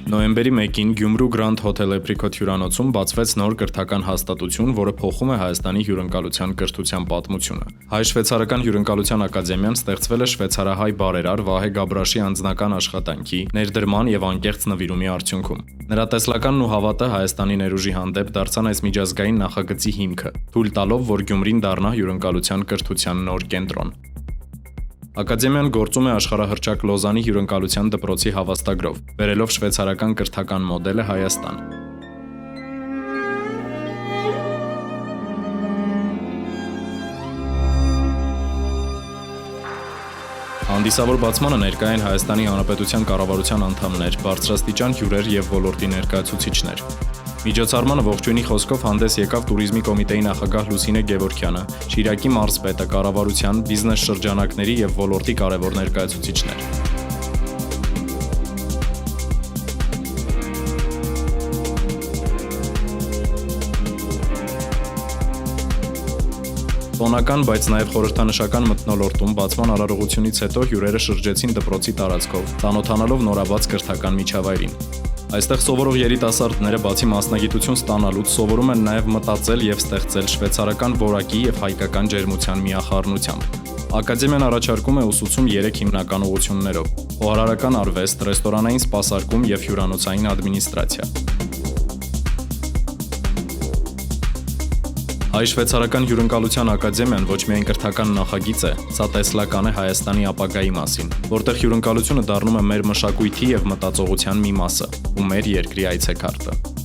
Նոյեմբերի 1-ին Գյումրու Grand Hotel Apricot հյուրանոցում բացվեց նոր կրթական հաստատություն, որը փոխում է Հայաստանի հյուրընկալության կրթության պատմությունը։ Հայ-շվեյցարական հյուրընկալության ակադեմիան ստեղծվել է շվեյցարահայ բարերար Վահե Գաբրաշի անձնական աշխատանքի, ներդրման եւ անկեղծ նվիրումի արդյունքում։ Նրա տեսլականն ու հավատը Հայաստանի ներուժի հանդեպ դարձան այս միջազգային նախագծի հիմքը, թույլ տալով, որ Գյումրին դառնա հյուրընկալության կրթության նոր կենտրոն։ Ակադեմիան գործում է աշխարհահռչակ Լոզանի հյուրընկալության դպրոցի հավաստագրով, բերելով շվեյցարական կրթական մոդելը Հայաստան։ Հանդիսավոր բացմանը ներկայ են Հայաստանի Հանրապետության կառավարության անդամներ, բարձրաստիճան հյուրեր եւ ոլորտի ներկայացուցիչներ։ Միջոցառմանը ողջույնի խոսքով հանդես եկավ Տուրիզմի կոմիտեի նախագահ Լուսինե Գևորգյանը, Շիրակի մարզպետը, կառավարության, բիզնես շրջանակների եւ ոլորտի կարևոր ներկայացուցիչներ։ Տոնական, բայց նաև խորհրդանշական մթնոլորտում բացման արարողությունից հետո հյուրերը շրջեցին դպրոցի տարածքով, ծանոթանալով նորաբաց կրթական միջավայրին։ Այստեղ սովորող երիտասարդները բացի մասնագիտություն ստանալուց սովորում են նաև մտածել եւ ստեղծել շվեյցարական որակի եւ հայկական ջերմության միախառնությամբ։ Ակադեմիան առաջարկում է ուսուցում 3 հիմնական ուղղություններով՝ խոհարարական արվեստ, ռեստորանային սպասարկում եւ հյուրանոցային ադմինիստրացիա։ Հայ-շվեյցարական հյուրընկալության ակադեմիան ոչ միայն կրթական նախագիծ է, սա տեսլական է Հայաստանի ապագայի մասին, որտեղ հյուրընկալությունը դառնում է մեր մշակույթի եւ մտածողության մի մասը ու մեր երկրի այցեքարտը։